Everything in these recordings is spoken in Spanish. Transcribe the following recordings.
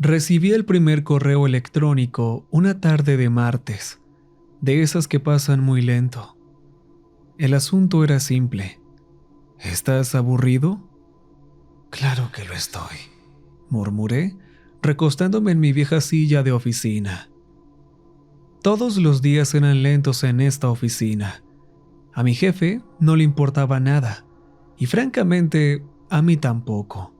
Recibí el primer correo electrónico una tarde de martes, de esas que pasan muy lento. El asunto era simple. ¿Estás aburrido? Claro que lo estoy, murmuré, recostándome en mi vieja silla de oficina. Todos los días eran lentos en esta oficina. A mi jefe no le importaba nada, y francamente, a mí tampoco.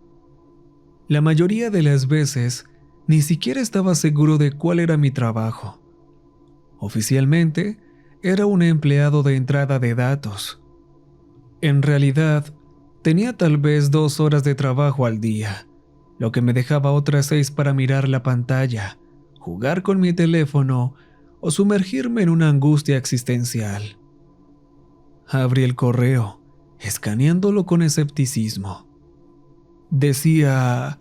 La mayoría de las veces, ni siquiera estaba seguro de cuál era mi trabajo. Oficialmente, era un empleado de entrada de datos. En realidad, tenía tal vez 2 horas de trabajo al día, lo que me dejaba otras 6 para mirar la pantalla, jugar con mi teléfono o sumergirme en una angustia existencial. Abrí el correo, escaneándolo con escepticismo. Decía: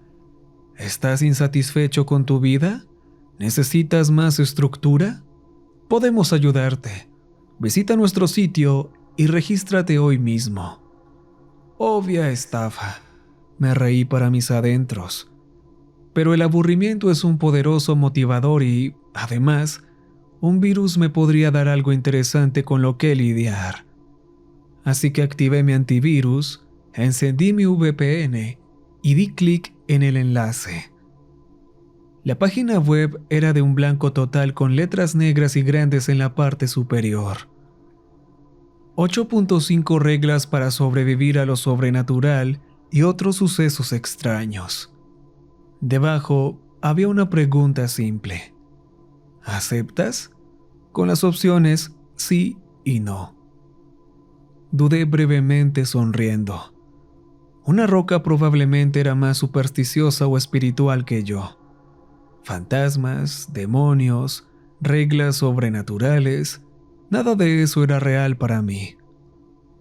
¿estás insatisfecho con tu vida? ¿Necesitas más estructura? Podemos ayudarte. Visita nuestro sitio y regístrate hoy mismo. Obvia estafa. Me reí para mis adentros. Pero el aburrimiento es un poderoso motivador y, además, un virus me podría dar algo interesante con lo que lidiar. Así que activé mi antivirus, encendí mi VPN y di clic en el enlace. La página web era de un blanco total con letras negras y grandes en la parte superior. 8.5 reglas para sobrevivir a lo sobrenatural y otros sucesos extraños. Debajo había una pregunta simple. ¿Aceptas? Con las opciones sí y no. Dudé brevemente sonriendo. Una roca probablemente era más supersticiosa o espiritual que yo. Fantasmas, demonios, reglas sobrenaturales, nada de eso era real para mí.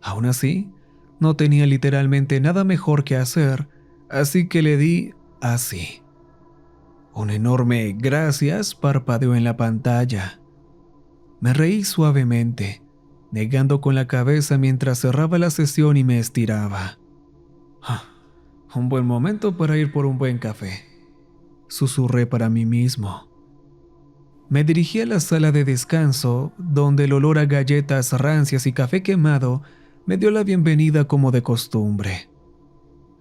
Aún así, no tenía literalmente nada mejor que hacer, así que le di así. Un enorme gracias parpadeó en la pantalla. Me reí suavemente, negando con la cabeza mientras cerraba la sesión y me estiraba. Ah, un buen momento para ir por un buen café, susurré para mí mismo. Me dirigí a la sala de descanso, donde el olor a galletas rancias y café quemado me dio la bienvenida como de costumbre.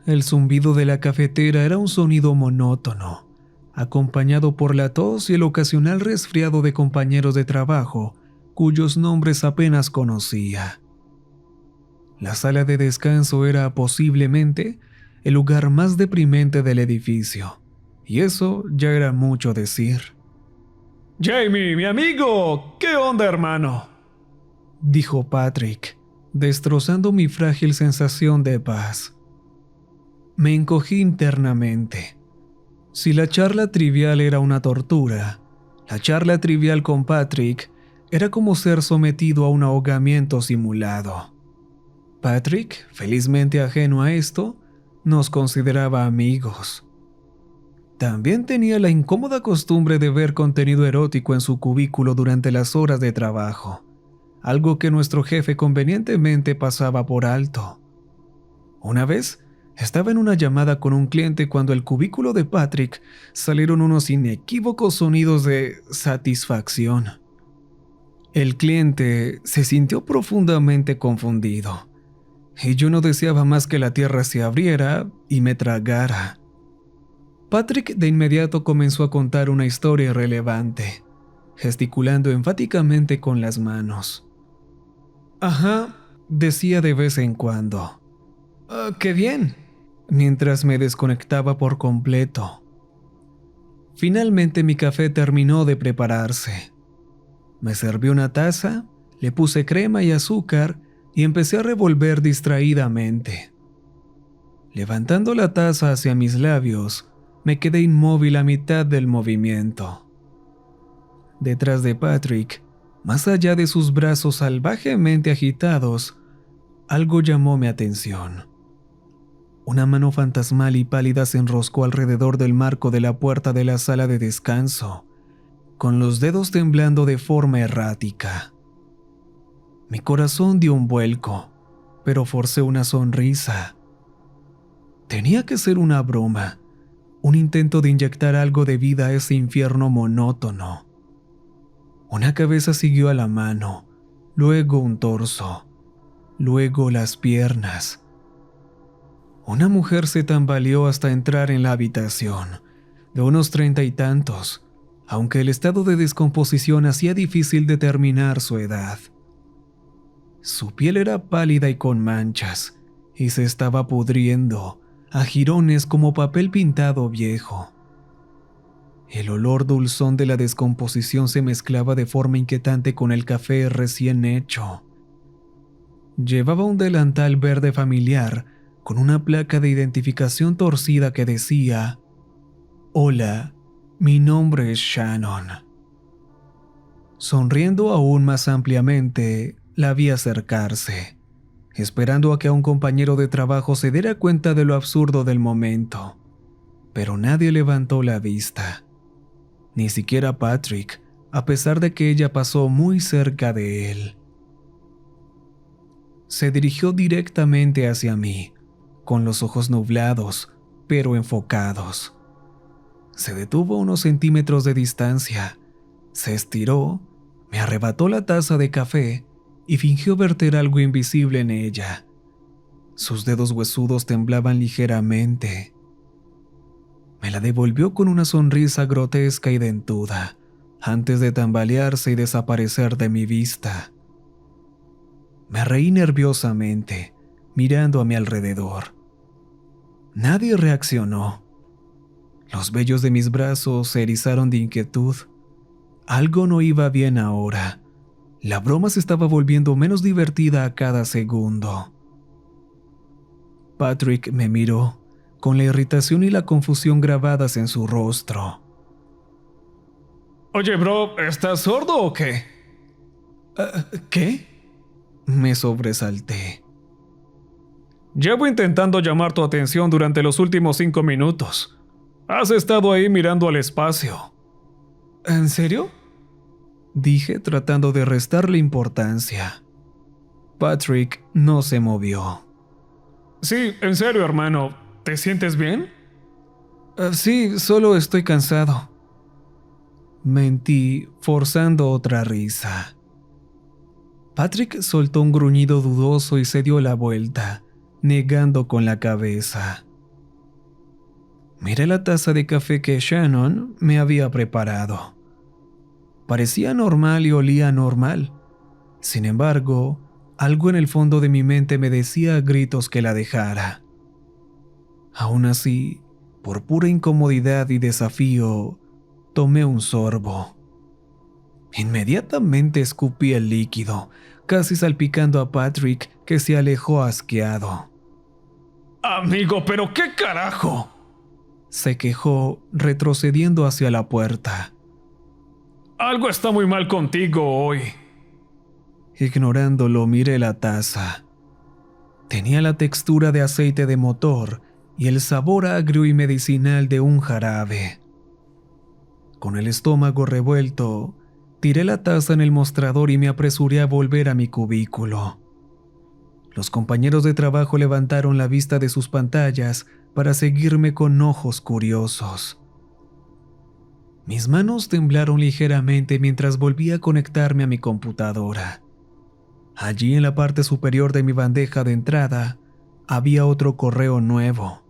El zumbido de la cafetera era un sonido monótono, acompañado por la tos y el ocasional resfriado de compañeros de trabajo, cuyos nombres apenas conocía. La sala de descanso era posiblemente el lugar más deprimente del edificio, y eso ya era mucho decir. «Jamie, mi amigo, ¿qué onda, hermano?», dijo Patrick, destrozando mi frágil sensación de paz. Me encogí internamente. Si la charla trivial era una tortura, la charla trivial con Patrick era como ser sometido a un ahogamiento simulado. Patrick, felizmente ajeno a esto, nos consideraba amigos. También tenía la incómoda costumbre de ver contenido erótico en su cubículo durante las horas de trabajo, algo que nuestro jefe convenientemente pasaba por alto. Una vez, estaba en una llamada con un cliente cuando del cubículo de Patrick salieron unos inequívocos sonidos de satisfacción. El cliente se sintió profundamente confundido, y yo no deseaba más que la tierra se abriera y me tragara. Patrick de inmediato comenzó a contar una historia irrelevante, gesticulando enfáticamente con las manos. «Ajá», decía de vez en cuando. «¡Qué bien!», mientras me desconectaba por completo. Finalmente mi café terminó de prepararse. Me serví una taza, le puse crema y azúcar y empecé a revolver distraídamente. Levantando la taza hacia mis labios, me quedé inmóvil a mitad del movimiento. Detrás de Patrick, más allá de sus brazos salvajemente agitados, algo llamó mi atención. Una mano fantasmal y pálida se enroscó alrededor del marco de la puerta de la sala de descanso, con los dedos temblando de forma errática. Mi corazón dio un vuelco, pero forcé una sonrisa. Tenía que ser una broma, un intento de inyectar algo de vida a ese infierno monótono. Una cabeza siguió a la mano, luego un torso, luego las piernas. Una mujer se tambaleó hasta entrar en la habitación, de unos 30 y tantos, aunque el estado de descomposición hacía difícil determinar su edad. Su piel era pálida y con manchas, y se estaba pudriendo a jirones como papel pintado viejo. El olor dulzón de la descomposición se mezclaba de forma inquietante con el café recién hecho. Llevaba un delantal verde familiar con una placa de identificación torcida que decía: «Hola, mi nombre es Shannon». Sonriendo aún más ampliamente, la vi acercarse, esperando a que un compañero de trabajo se diera cuenta de lo absurdo del momento. Pero nadie levantó la vista. Ni siquiera Patrick, a pesar de que ella pasó muy cerca de él. Se dirigió directamente hacia mí, con los ojos nublados, pero enfocados. Se detuvo a unos centímetros de distancia, se estiró, me arrebató la taza de café y fingió verter algo invisible en ella. Sus dedos huesudos temblaban ligeramente. Me la devolvió con una sonrisa grotesca y dentuda, antes de tambalearse y desaparecer de mi vista. Me reí nerviosamente, mirando a mi alrededor. Nadie reaccionó. Los vellos de mis brazos se erizaron de inquietud. Algo no iba bien ahora. La broma se estaba volviendo menos divertida a cada segundo. Patrick me miró, con la irritación y la confusión grabadas en su rostro. Oye, bro, ¿estás sordo o qué? ¿Qué? Me sobresalté. Llevo intentando llamar tu atención durante los últimos 5 minutos. Has estado ahí mirando al espacio. ¿En serio?, dije tratando de restarle importancia. Patrick no se movió. Sí, en serio, hermano. ¿Te sientes bien? Sí, solo estoy cansado. Mentí, forzando otra risa. Patrick soltó un gruñido dudoso y se dio la vuelta, negando con la cabeza. Miré la taza de café que Shannon me había preparado. Parecía normal y olía normal. Sin embargo, algo en el fondo de mi mente me decía a gritos que la dejara. Aún así, por pura incomodidad y desafío, tomé un sorbo. Inmediatamente escupí el líquido, casi salpicando a Patrick, que se alejó asqueado. Amigo, ¿pero qué carajo?, se quejó, retrocediendo hacia la puerta. Algo está muy mal contigo hoy. Ignorándolo, miré la taza. Tenía la textura de aceite de motor y el sabor agrio y medicinal de un jarabe. Con el estómago revuelto, tiré la taza en el mostrador y me apresuré a volver a mi cubículo. Los compañeros de trabajo levantaron la vista de sus pantallas para seguirme con ojos curiosos. Mis manos temblaron ligeramente mientras volví a conectarme a mi computadora. Allí en la parte superior de mi bandeja de entrada había otro correo nuevo,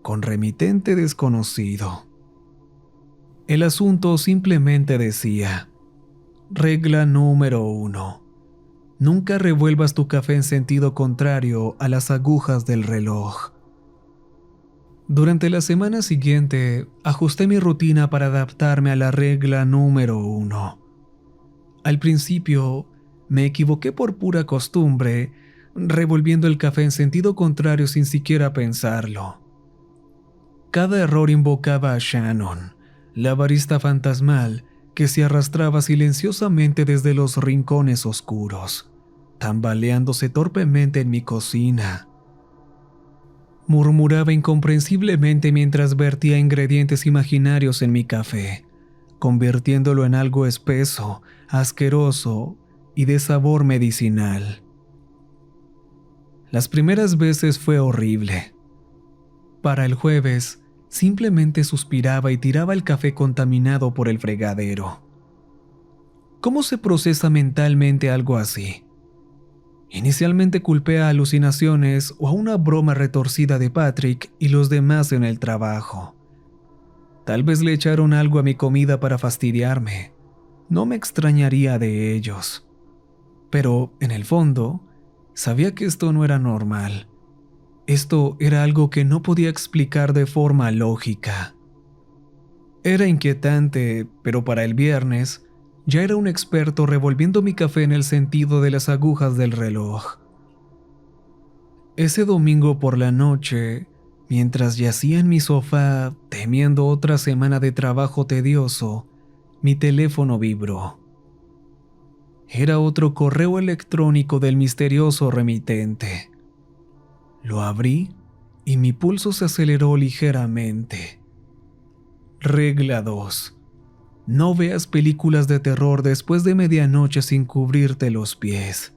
con remitente desconocido. El asunto simplemente decía: regla número 1. Nunca revuelvas tu café en sentido contrario a las agujas del reloj. Durante la semana siguiente, ajusté mi rutina para adaptarme a la regla número 1. Al principio, me equivoqué por pura costumbre, revolviendo el café en sentido contrario sin siquiera pensarlo. Cada error invocaba a Shannon, la barista fantasmal que se arrastraba silenciosamente desde los rincones oscuros, tambaleándose torpemente en mi cocina. Murmuraba incomprensiblemente mientras vertía ingredientes imaginarios en mi café, convirtiéndolo en algo espeso, asqueroso y de sabor medicinal. Las primeras veces fue horrible. Para el jueves, Simplemente suspiraba y tiraba el café contaminado por el fregadero. ¿Cómo se procesa mentalmente algo así? Inicialmente culpé a alucinaciones o a una broma retorcida de Patrick y los demás en el trabajo. Tal vez le echaron algo a mi comida para fastidiarme. No me extrañaría de ellos. Pero, en el fondo, sabía que esto no era normal. Esto era algo que no podía explicar de forma lógica. Era inquietante, pero para el viernes ya era un experto revolviendo mi café en el sentido de las agujas del reloj. Ese domingo por la noche, mientras yacía en mi sofá temiendo otra semana de trabajo tedioso, mi teléfono vibró. Era otro correo electrónico del misterioso remitente. Lo abrí y mi pulso se aceleró ligeramente. Regla 2. No veas películas de terror después de medianoche sin cubrirte los pies.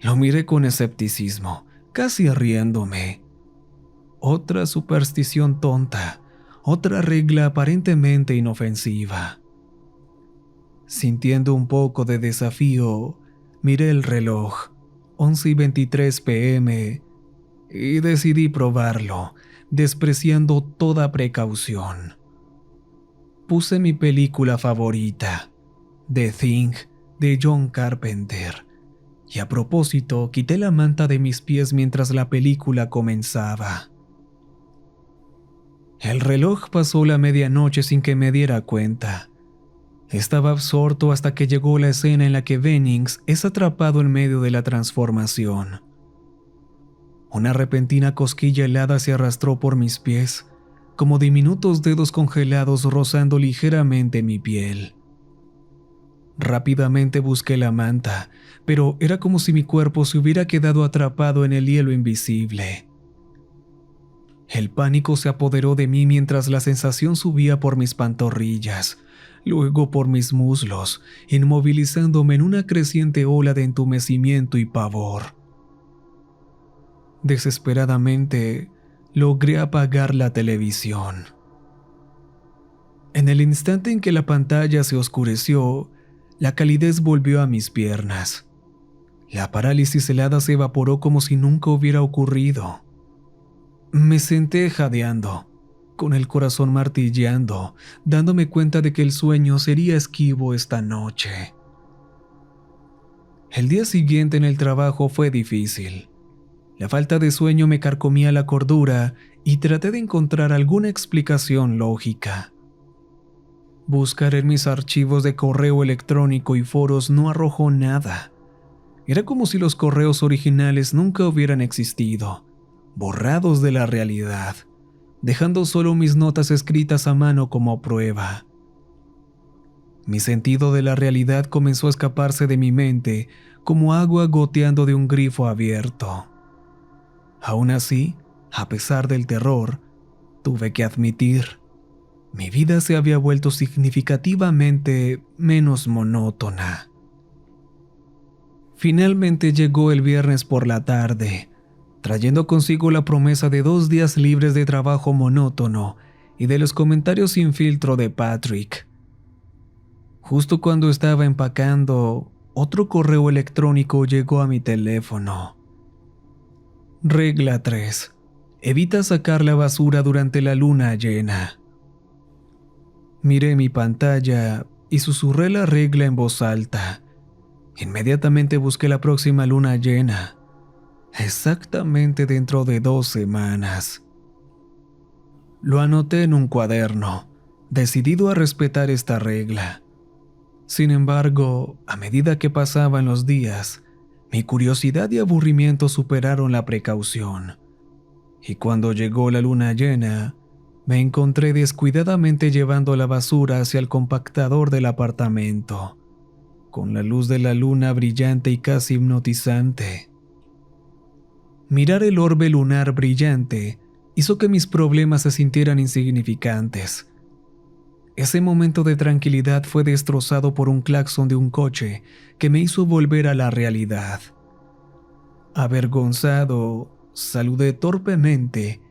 Lo miré con escepticismo, casi riéndome. Otra superstición tonta, otra regla aparentemente inofensiva. Sintiendo un poco de desafío, miré el reloj, 11:23 p.m., y decidí probarlo, despreciando toda precaución. Puse mi película favorita, The Thing, de John Carpenter, y a propósito quité la manta de mis pies mientras la película comenzaba. El reloj pasó la medianoche sin que me diera cuenta. Estaba absorto hasta que llegó la escena en la que Bennings es atrapado en medio de la transformación. Una repentina cosquilla helada se arrastró por mis pies, como diminutos dedos congelados rozando ligeramente mi piel. Rápidamente busqué la manta, pero era como si mi cuerpo se hubiera quedado atrapado en el hielo invisible. El pánico se apoderó de mí mientras la sensación subía por mis pantorrillas, luego por mis muslos, inmovilizándome en una creciente ola de entumecimiento y pavor. Desesperadamente, logré apagar la televisión. En el instante en que la pantalla se oscureció, la calidez volvió a mis piernas. La parálisis helada se evaporó como si nunca hubiera ocurrido. Me senté jadeando, con el corazón martilleando, dándome cuenta de que el sueño sería esquivo esta noche. El día siguiente en el trabajo fue difícil. La falta de sueño me carcomía la cordura y traté de encontrar alguna explicación lógica. Buscar en mis archivos de correo electrónico y foros no arrojó nada. Era como si los correos originales nunca hubieran existido, borrados de la realidad, dejando solo mis notas escritas a mano como prueba. Mi sentido de la realidad comenzó a escaparse de mi mente como agua goteando de un grifo abierto. Aún así, a pesar del terror, tuve que admitir, mi vida se había vuelto significativamente menos monótona. Finalmente llegó el viernes por la tarde, trayendo consigo la promesa de 2 días libres de trabajo monótono y de los comentarios sin filtro de Patrick. Justo cuando estaba empacando, otro correo electrónico llegó a mi teléfono. Regla 3. Evita sacar la basura durante la luna llena. Miré mi pantalla y susurré la regla en voz alta. Inmediatamente busqué la próxima luna llena, exactamente dentro de 2 semanas. Lo anoté en un cuaderno, decidido a respetar esta regla. Sin embargo, a medida que pasaban los días, mi curiosidad y aburrimiento superaron la precaución. Y cuando llegó la luna llena, me encontré descuidadamente llevando la basura hacia el compactador del apartamento, con la luz de la luna brillante y casi hipnotizante. Mirar el orbe lunar brillante hizo que mis problemas se sintieran insignificantes. Ese momento de tranquilidad fue destrozado por un claxon de un coche que me hizo volver a la realidad. Avergonzado, saludé torpemente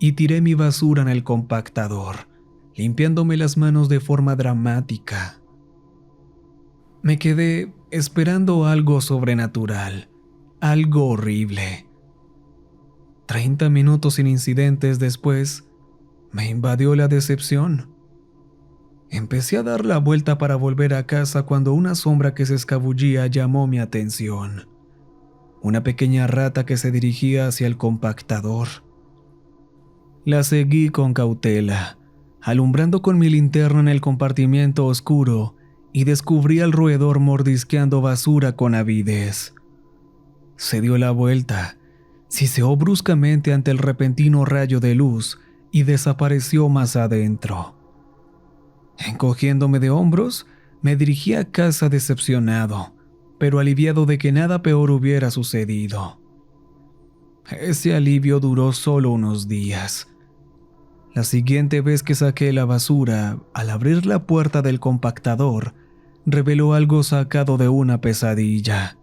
y tiré mi basura en el compactador, limpiándome las manos de forma dramática. Me quedé esperando algo sobrenatural, algo horrible. 30 minutos sin incidentes después, me invadió la decepción. Empecé a dar la vuelta para volver a casa cuando una sombra que se escabullía llamó mi atención. Una pequeña rata que se dirigía hacia el compactador. La seguí con cautela, alumbrando con mi linterna en el compartimiento oscuro, y descubrí al roedor mordisqueando basura con avidez. Se dio la vuelta, siseó bruscamente ante el repentino rayo de luz y desapareció más adentro. Encogiéndome de hombros, me dirigí a casa decepcionado, pero aliviado de que nada peor hubiera sucedido. Ese alivio duró solo unos días. La siguiente vez que saqué la basura, al abrir la puerta del compactador, reveló algo sacado de una pesadilla.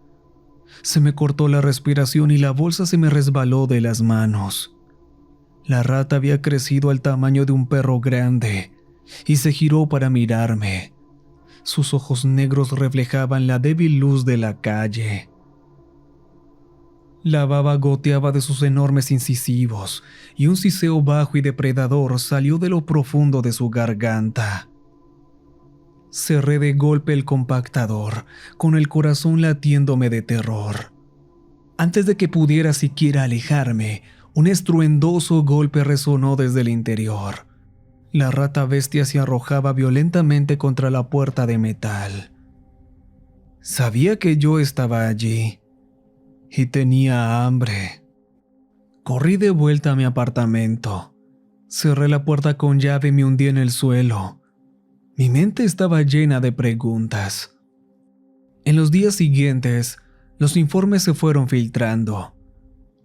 Se me cortó la respiración y la bolsa se me resbaló de las manos. La rata había crecido al tamaño de un perro grande y se giró para mirarme. Sus ojos negros reflejaban la débil luz de la calle. La baba goteaba de sus enormes incisivos y un siseo bajo y depredador salió de lo profundo de su garganta. Cerré de golpe el compactador, con el corazón latiéndome de terror. Antes de que pudiera siquiera alejarme, un estruendoso golpe resonó desde el interior. La rata bestia se arrojaba violentamente contra la puerta de metal. Sabía que yo estaba allí y tenía hambre. Corrí de vuelta a mi apartamento. Cerré la puerta con llave y me hundí en el suelo. Mi mente estaba llena de preguntas. En los días siguientes, los informes se fueron filtrando.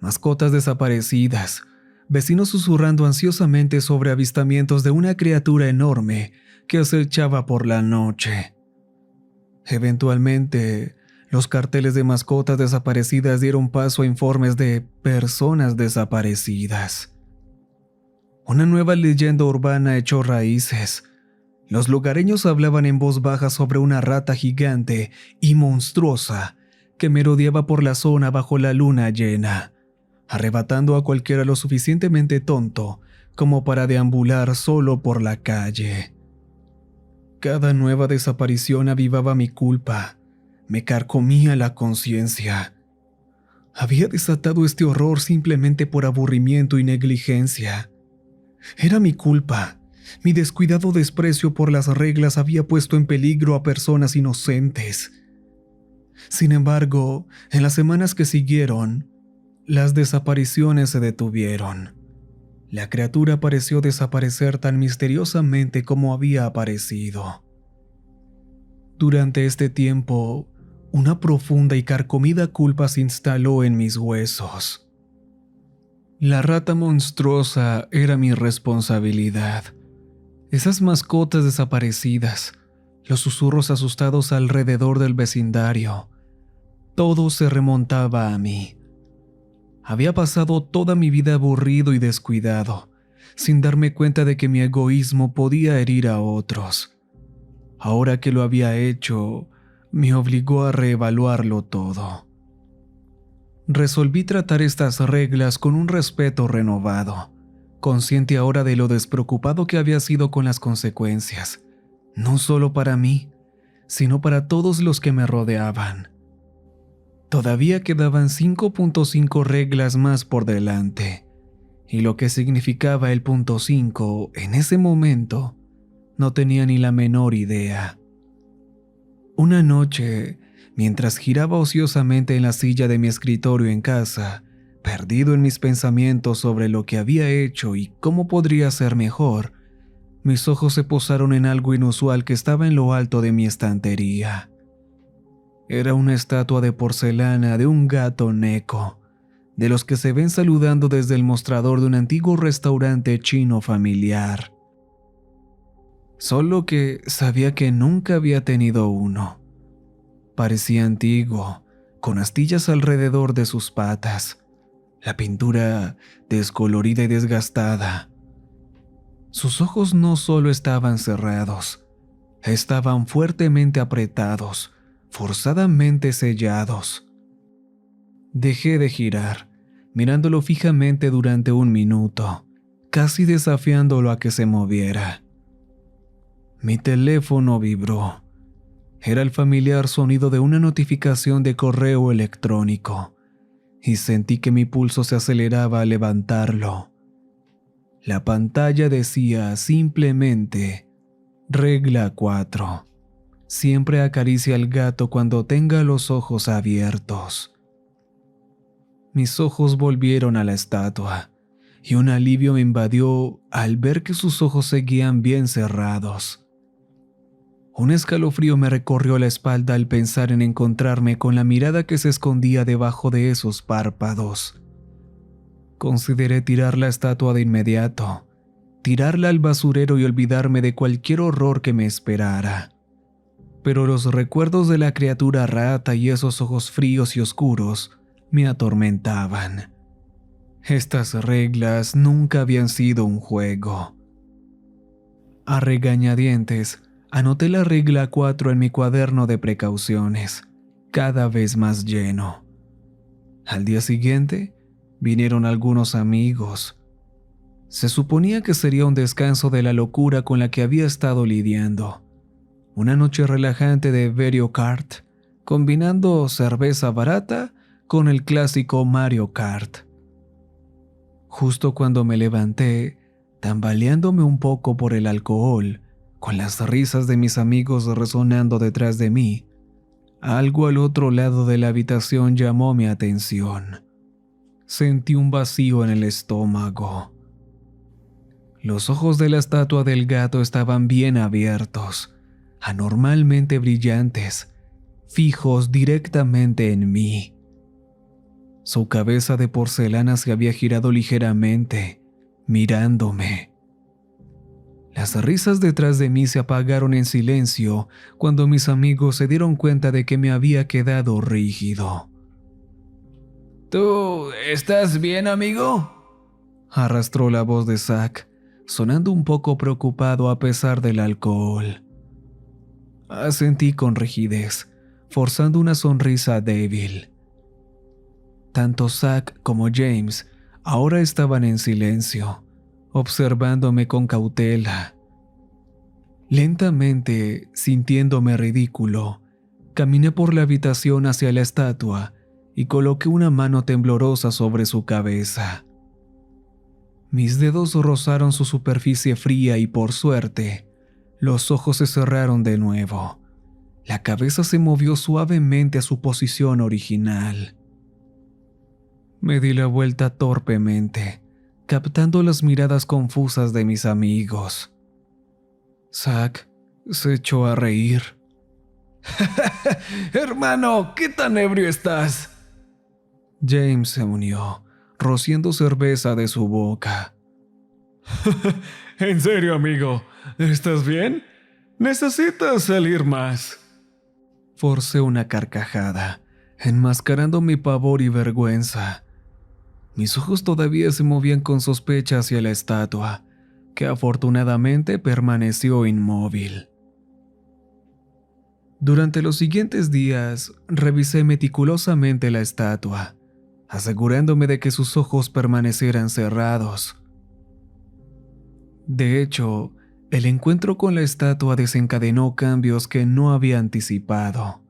Mascotas desaparecidas, vecinos susurrando ansiosamente sobre avistamientos de una criatura enorme que acechaba por la noche. Eventualmente, los carteles de mascotas desaparecidas dieron paso a informes de personas desaparecidas. Una nueva leyenda urbana echó raíces. Los lugareños hablaban en voz baja sobre una rata gigante y monstruosa que merodeaba por la zona bajo la luna llena, arrebatando a cualquiera lo suficientemente tonto como para deambular solo por la calle. Cada nueva desaparición avivaba mi culpa, me carcomía la conciencia. Había desatado este horror simplemente por aburrimiento y negligencia. Era mi culpa. Mi descuidado desprecio por las reglas había puesto en peligro a personas inocentes. Sin embargo, en las semanas que siguieron, las desapariciones se detuvieron. La criatura pareció desaparecer tan misteriosamente como había aparecido. Durante este tiempo, una profunda y carcomida culpa se instaló en mis huesos. La rata monstruosa era mi responsabilidad. Esas mascotas desaparecidas, los susurros asustados alrededor del vecindario, todo se remontaba a mí. Había pasado toda mi vida aburrido y descuidado, sin darme cuenta de que mi egoísmo podía herir a otros. Ahora que lo había hecho, me obligó a reevaluarlo todo. Resolví tratar estas reglas con un respeto renovado, consciente ahora de lo despreocupado que había sido con las consecuencias, no solo para mí, sino para todos los que me rodeaban. Todavía quedaban 5.5 reglas más por delante, y lo que significaba el punto 5 en ese momento no tenía ni la menor idea. Una noche, mientras giraba ociosamente en la silla de mi escritorio en casa, perdido en mis pensamientos sobre lo que había hecho y cómo podría ser mejor, mis ojos se posaron en algo inusual que estaba en lo alto de mi estantería. Era una estatua de porcelana de un gato neco, de los que se ven saludando desde el mostrador de un antiguo restaurante chino familiar. Solo que sabía que nunca había tenido uno. Parecía antiguo, con astillas alrededor de sus patas. la pintura descolorida y desgastada. Sus ojos no solo estaban cerrados, estaban fuertemente apretados, forzadamente sellados. Dejé de girar, mirándolo fijamente durante 1 minuto, casi desafiándolo a que se moviera. Mi teléfono vibró. Era el familiar sonido de una notificación de correo electrónico, y sentí que mi pulso se aceleraba al levantarlo. La pantalla decía simplemente: Regla 4. Siempre acaricia al gato cuando tenga los ojos abiertos. Mis ojos volvieron a la estatua, y un alivio me invadió al ver que sus ojos seguían bien cerrados. Un escalofrío me recorrió la espalda al pensar en encontrarme con la mirada que se escondía debajo de esos párpados. Consideré tirar la estatua de inmediato, tirarla al basurero y olvidarme de cualquier horror que me esperara. Pero los recuerdos de la criatura rata y esos ojos fríos y oscuros me atormentaban. Estas reglas nunca habían sido un juego. A regañadientes, anoté la regla 4 en mi cuaderno de precauciones, cada vez más lleno. Al día siguiente, vinieron algunos amigos. Se suponía que sería un descanso de la locura con la que había estado lidiando. Una noche relajante de Mario Kart, combinando cerveza barata con el clásico Mario Kart. Justo cuando me levanté, tambaleándome un poco por el alcohol, con las risas de mis amigos resonando detrás de mí, algo al otro lado de la habitación llamó mi atención. Sentí un vacío en el estómago. Los ojos de la estatua del gato estaban bien abiertos, anormalmente brillantes, fijos directamente en mí. Su cabeza de porcelana se había girado ligeramente, mirándome. Las risas detrás de mí se apagaron en silencio cuando mis amigos se dieron cuenta de que me había quedado rígido. ¿Tú estás bien, amigo?, arrastró la voz de Zack, sonando un poco preocupado a pesar del alcohol. Asentí con rigidez, forzando una sonrisa débil. Tanto Zack como James ahora estaban en silencio, observándome con cautela. Lentamente, sintiéndome ridículo, caminé por la habitación hacia la estatua y coloqué una mano temblorosa sobre su cabeza. Mis dedos rozaron su superficie fría y, por suerte, los ojos se cerraron de nuevo. La cabeza se movió suavemente a su posición original. Me di la vuelta torpemente, captando las miradas confusas de mis amigos. Zack se echó a reír. Hermano, ¿qué tan ebrio estás? James se unió, rociando cerveza de su boca. ¿En serio, amigo? ¿Estás bien? Necesitas salir más. Forcé una carcajada, enmascarando mi pavor y vergüenza. Mis ojos todavía se movían con sospecha hacia la estatua, que afortunadamente permaneció inmóvil. Durante los siguientes días, revisé meticulosamente la estatua, asegurándome de que sus ojos permanecieran cerrados. De hecho, el encuentro con la estatua desencadenó cambios que no había anticipado.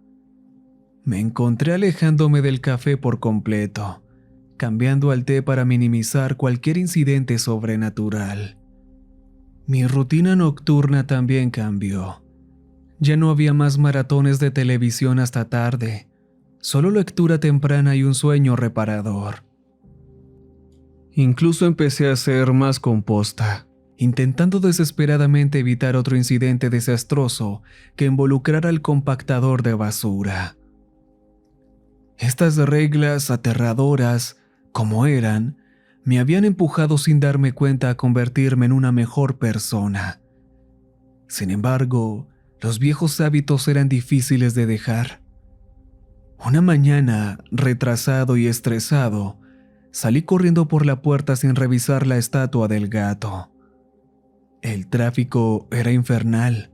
Me encontré alejándome del café por completo, cambiando al té para minimizar cualquier incidente sobrenatural. Mi rutina nocturna también cambió. Ya no había más maratones de televisión hasta tarde, solo lectura temprana y un sueño reparador. Incluso empecé a ser más composta, intentando desesperadamente evitar otro incidente desastroso que involucrara al compactador de basura. Estas reglas aterradoras, como eran, me habían empujado sin darme cuenta a convertirme en una mejor persona. Sin embargo, los viejos hábitos eran difíciles de dejar. Una mañana, retrasado y estresado, Salí corriendo por la puerta sin revisar la estatua del gato. El tráfico era infernal.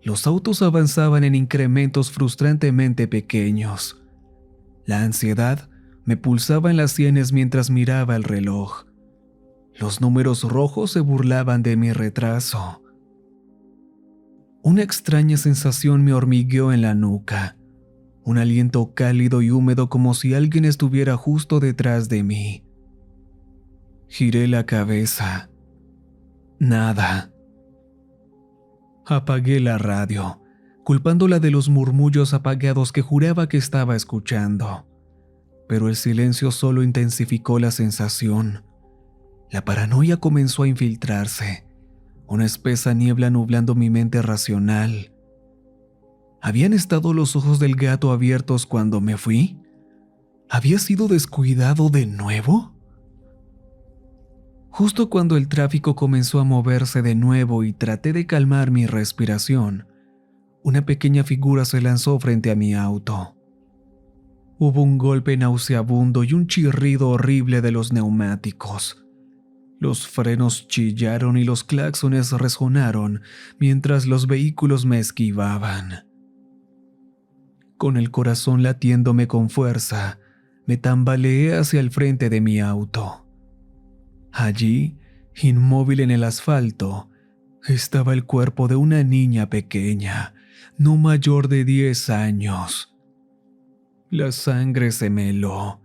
Los autos avanzaban en incrementos frustrantemente pequeños. La ansiedad me pulsaba en las sienes mientras miraba el reloj. Los números rojos se burlaban de mi retraso. Una extraña sensación me hormigueó en la nuca. Un aliento cálido y húmedo como si alguien estuviera justo detrás de mí. Giré la cabeza. Nada. Apagué la radio, culpándola de los murmullos apagados que juraba que estaba escuchando. Pero el silencio solo intensificó la sensación. La paranoia comenzó a infiltrarse, una espesa niebla nublando mi mente racional. ¿Habían estado los ojos del gato abiertos cuando me fui? ¿Había sido descuidado de nuevo? Justo cuando el tráfico comenzó a moverse de nuevo y traté de calmar mi respiración, una pequeña figura se lanzó frente a mi auto. Hubo un golpe nauseabundo y un chirrido horrible de los neumáticos. Los frenos chillaron y los claxones resonaron mientras los vehículos me esquivaban. Con el corazón latiéndome con fuerza, me tambaleé hacia el frente de mi auto. Allí, inmóvil en el asfalto, estaba el cuerpo de una niña pequeña, no mayor de 10 años. La sangre se me heló.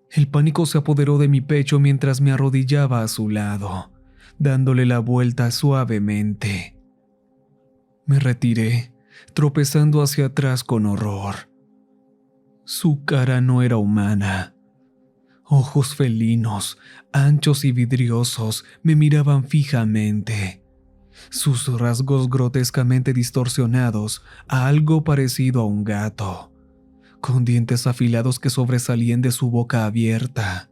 El pánico se apoderó de mi pecho mientras me arrodillaba a su lado, dándole la vuelta suavemente. Me retiré, tropezando hacia atrás con horror. Su cara no era humana. Ojos felinos, anchos y vidriosos, me miraban fijamente. Sus rasgos grotescamente distorsionados a algo parecido a un gato, con dientes afilados que sobresalían de su boca abierta.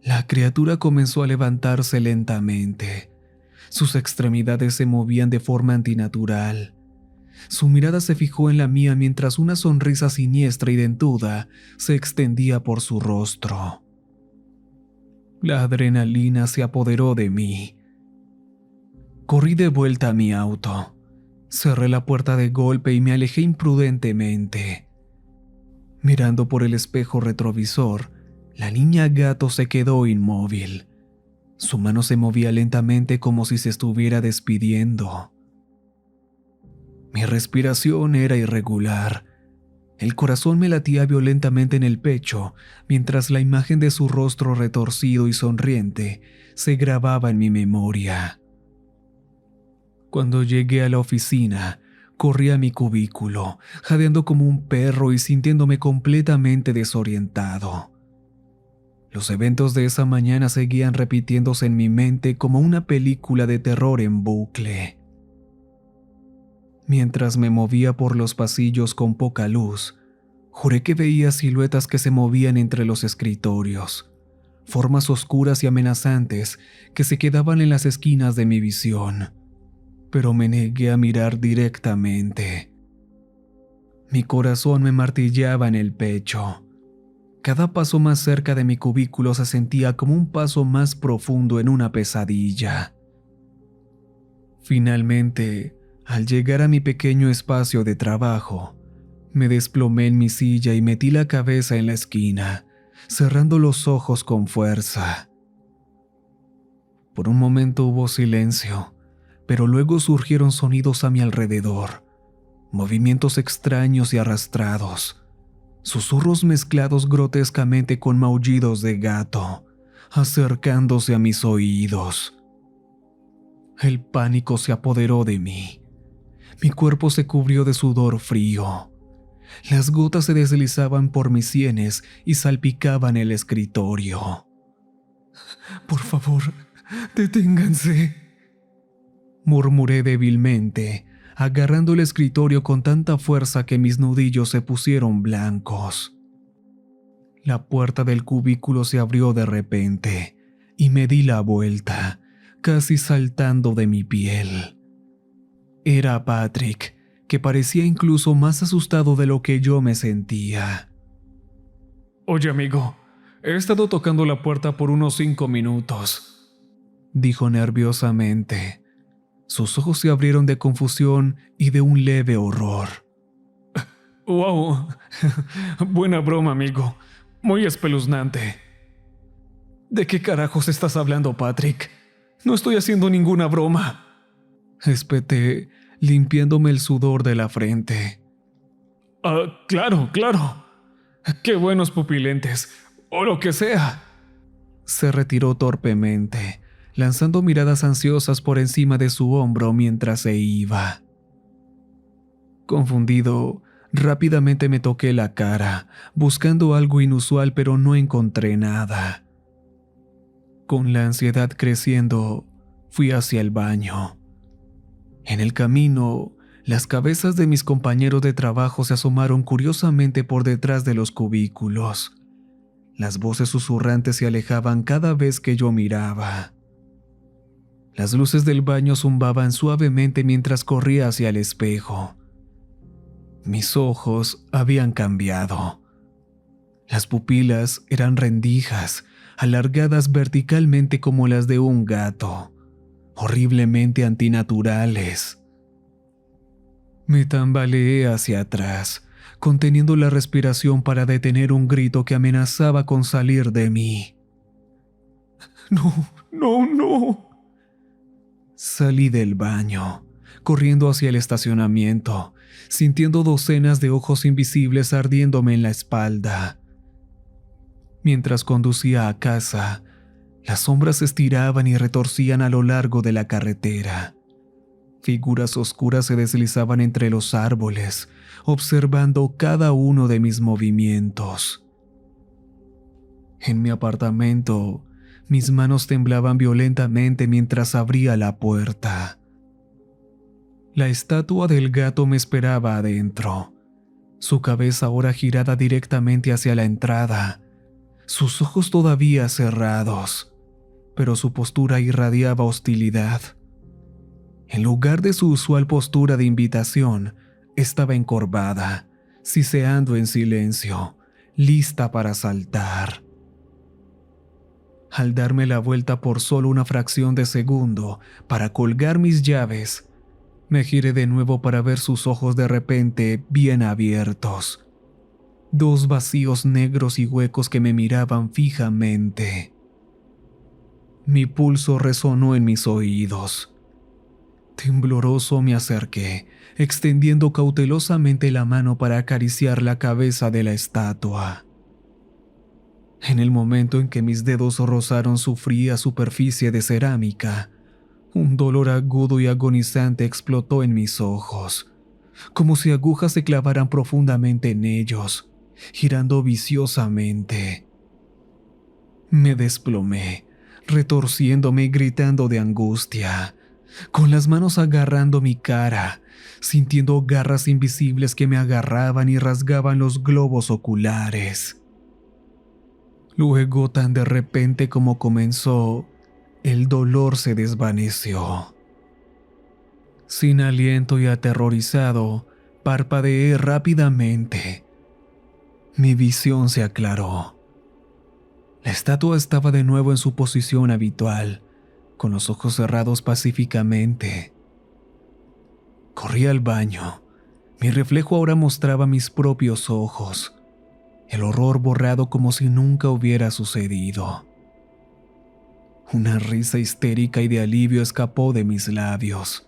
La criatura comenzó a levantarse lentamente. Sus extremidades se movían de forma antinatural. Su mirada se fijó en la mía mientras una sonrisa siniestra y dentuda se extendía por su rostro. La adrenalina se apoderó de mí. Corrí de vuelta a mi auto. Cerré la puerta de golpe y me alejé imprudentemente. Mirando por el espejo retrovisor, la niña gato se quedó inmóvil. Su mano se movía lentamente como si se estuviera despidiendo. Mi respiración era irregular. El corazón me latía violentamente en el pecho, mientras la imagen de su rostro retorcido y sonriente se grababa en mi memoria. Cuando llegué a la oficina, corrí a mi cubículo, jadeando como un perro y sintiéndome completamente desorientado. Los eventos de esa mañana seguían repitiéndose en mi mente como una película de terror en bucle. Mientras me movía por los pasillos con poca luz, juré que veía siluetas que se movían entre los escritorios, formas oscuras y amenazantes que se quedaban en las esquinas de mi visión, pero me negué a mirar directamente. Mi corazón me martillaba en el pecho. Cada paso más cerca de mi cubículo se sentía como un paso más profundo en una pesadilla. Finalmente, al llegar a mi pequeño espacio de trabajo, me desplomé en mi silla y metí la cabeza en la esquina, cerrando los ojos con fuerza. Por un momento hubo silencio, pero luego surgieron sonidos a mi alrededor, movimientos extraños y arrastrados, susurros mezclados grotescamente con maullidos de gato, acercándose a mis oídos. El pánico se apoderó de mí. Mi cuerpo se cubrió de sudor frío. Las gotas se deslizaban por mis sienes y salpicaban el escritorio. «Por favor, deténganse», murmuré débilmente, agarrando el escritorio con tanta fuerza que mis nudillos se pusieron blancos. La puerta del cubículo se abrió de repente y me di la vuelta, casi saltando de mi piel. Era Patrick, que parecía incluso más asustado de lo que yo me sentía. Oye, amigo, He estado tocando la puerta por unos 5 minutos, dijo nerviosamente. Sus ojos se abrieron de confusión y de un leve horror. ¡Wow! Buena broma, amigo. Muy espeluznante. ¿De qué carajos estás hablando, Patrick? No estoy haciendo ninguna broma. Espeté, limpiándome el sudor de la frente. Claro. Qué buenos pupilentes, o lo que sea. Se retiró torpemente, lanzando miradas ansiosas por encima de su hombro mientras se iba. Confundido, rápidamente me toqué la cara, buscando algo inusual, pero no encontré nada. Con la ansiedad creciendo, fui hacia el baño. En el camino, las cabezas de mis compañeros de trabajo se asomaron curiosamente por detrás de los cubículos. Las voces susurrantes se alejaban cada vez que yo miraba. Las luces del baño zumbaban suavemente mientras corría hacia el espejo. Mis ojos habían cambiado. Las pupilas eran rendijas, alargadas verticalmente como las de un gato, horriblemente antinaturales. Me tambaleé hacia atrás, conteniendo la respiración para detener un grito que amenazaba con salir de mí. ¡No! Salí del baño, corriendo hacia el estacionamiento, sintiendo docenas de ojos invisibles ardiéndome en la espalda. Mientras conducía a casa, las sombras se estiraban y retorcían a lo largo de la carretera. Figuras oscuras se deslizaban entre los árboles, observando cada uno de mis movimientos. En mi apartamento, mis manos temblaban violentamente mientras abría la puerta. La estatua del gato me esperaba adentro, su cabeza ahora girada directamente hacia la entrada, sus ojos todavía cerrados, pero su postura irradiaba hostilidad. En lugar de su usual postura de invitación, estaba encorvada, siseando en silencio, lista para saltar. Al darme la vuelta por solo una fracción de segundo para colgar mis llaves, me giré de nuevo para ver sus ojos de repente bien abiertos. Dos vacíos negros y huecos que me miraban fijamente. Mi pulso resonó en mis oídos. Tembloroso me acerqué, extendiendo cautelosamente la mano para acariciar la cabeza de la estatua. En el momento en que mis dedos rozaron su fría superficie de cerámica, un dolor agudo y agonizante explotó en mis ojos, como si agujas se clavaran profundamente en ellos, girando viciosamente. Me desplomé, retorciéndome y gritando de angustia, con las manos agarrando mi cara, sintiendo garras invisibles que me agarraban y rasgaban los globos oculares. Luego, tan de repente como comenzó, el dolor se desvaneció. Sin aliento y aterrorizado, parpadeé rápidamente. Mi visión se aclaró. La estatua estaba de nuevo en su posición habitual, con los ojos cerrados pacíficamente. Corrí al baño. Mi reflejo ahora mostraba mis propios ojos, el horror borrado como si nunca hubiera sucedido. Una risa histérica y de alivio escapó de mis labios.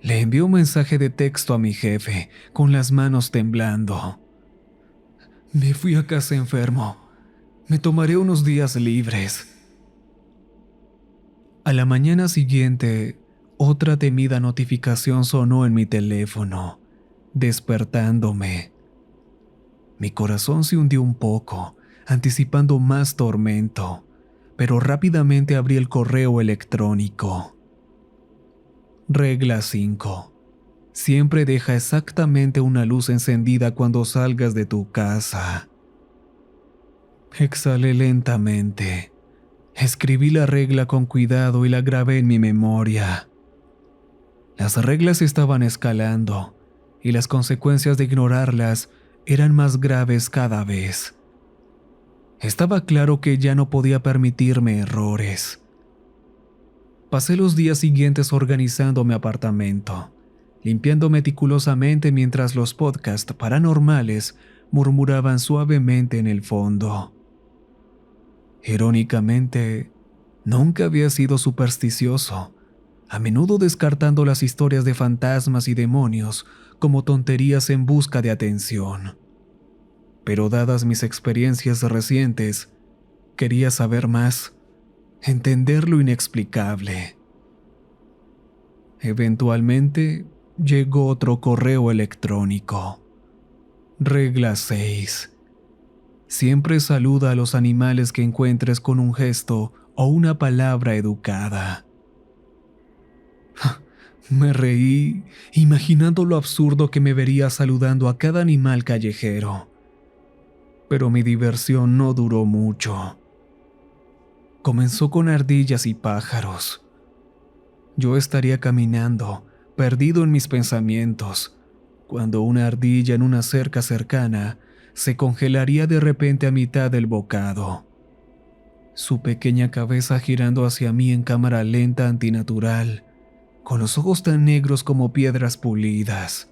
Le envié un mensaje de texto a mi jefe, con las manos temblando. Me fui a casa enfermo. Me tomaré unos días libres. A la mañana siguiente, otra temida notificación sonó en mi teléfono, despertándome. Mi corazón se hundió un poco, anticipando más tormento, pero rápidamente abrí el correo electrónico. Regla 5. Siempre deja exactamente una luz encendida cuando salgas de tu casa. Exhalé lentamente. Escribí la regla con cuidado y la grabé en mi memoria. Las reglas estaban escalando, y las consecuencias de ignorarlas eran más graves cada vez. Estaba claro que ya no podía permitirme errores. Pasé los días siguientes organizando mi apartamento, limpiando meticulosamente mientras los podcasts paranormales murmuraban suavemente en el fondo. Irónicamente, nunca había sido supersticioso, a menudo descartando las historias de fantasmas y demonios como tonterías en busca de atención. Pero dadas mis experiencias recientes, quería saber más, entender lo inexplicable. Eventualmente, llegó otro correo electrónico. Regla 6. Siempre saluda a los animales que encuentres con un gesto o una palabra educada. Me reí, imaginando lo absurdo que me vería saludando a cada animal callejero. Pero mi diversión no duró mucho. Comenzó con ardillas y pájaros. Yo estaría caminando, perdido en mis pensamientos, cuando una ardilla en una cerca cercana se congelaría de repente a mitad del bocado. Su pequeña cabeza girando hacia mí en cámara lenta antinatural, con los ojos tan negros como piedras pulidas.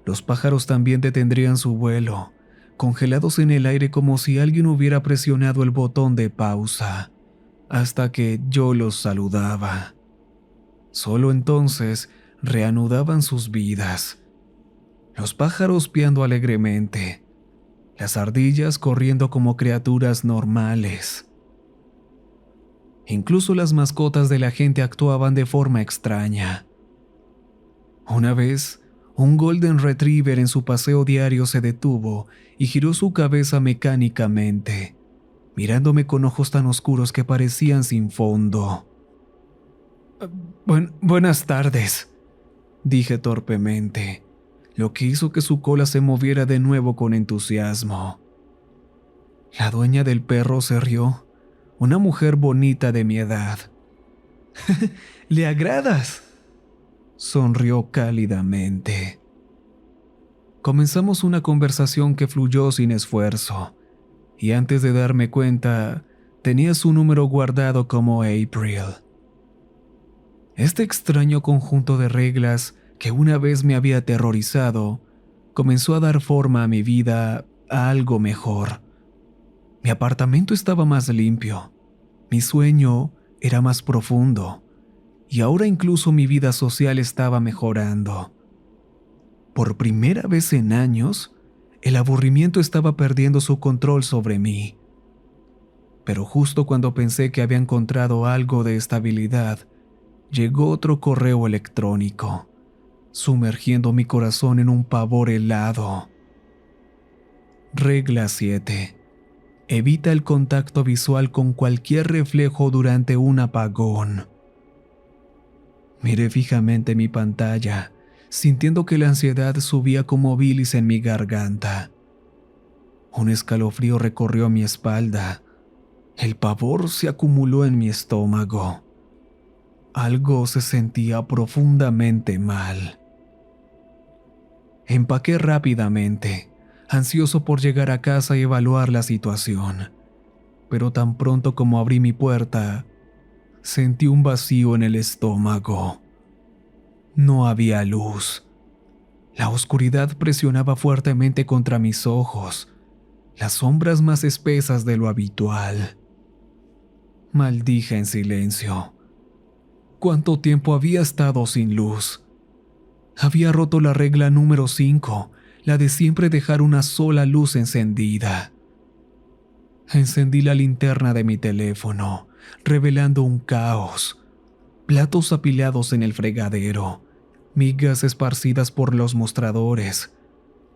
Los pájaros también detendrían su vuelo, congelados en el aire como si alguien hubiera presionado el botón de pausa, hasta que yo los saludaba. Solo entonces reanudaban sus vidas. Los pájaros piando alegremente, las ardillas corriendo como criaturas normales. Incluso las mascotas de la gente actuaban de forma extraña. Una vez, un Golden Retriever en su paseo diario se detuvo y giró su cabeza mecánicamente, mirándome con ojos tan oscuros que parecían sin fondo. Buenas tardes, dije torpemente, lo que hizo que su cola se moviera de nuevo con entusiasmo. La dueña del perro se rió, una mujer bonita de mi edad. «¿Le agradas?», sonrió cálidamente. Comenzamos una conversación que fluyó sin esfuerzo, y antes de darme cuenta, tenía su número guardado como April. Este extraño conjunto de reglas que una vez me había aterrorizado, comenzó a dar forma a mi vida a algo mejor. Mi apartamento estaba más limpio, mi sueño era más profundo, y ahora incluso mi vida social estaba mejorando. Por primera vez en años, el aburrimiento estaba perdiendo su control sobre mí. Pero justo cuando pensé que había encontrado algo de estabilidad, llegó otro correo electrónico, sumergiendo mi corazón en un pavor helado. Regla 7. Evita el contacto visual con cualquier reflejo durante un apagón. Miré fijamente mi pantalla, sintiendo que la ansiedad subía como bilis en mi garganta. Un escalofrío recorrió mi espalda. El pavor se acumuló en mi estómago. Algo se sentía profundamente mal. Empaqué rápidamente, ansioso por llegar a casa y evaluar la situación. Pero tan pronto como abrí mi puerta, sentí un vacío en el estómago. No había luz. La oscuridad presionaba fuertemente contra mis ojos, las sombras más espesas de lo habitual. Maldije en silencio. ¿Cuánto tiempo había estado sin luz? Había roto la regla número 5, la de siempre dejar una sola luz encendida. Encendí la linterna de mi teléfono, revelando un caos. Platos apilados en el fregadero, migas esparcidas por los mostradores,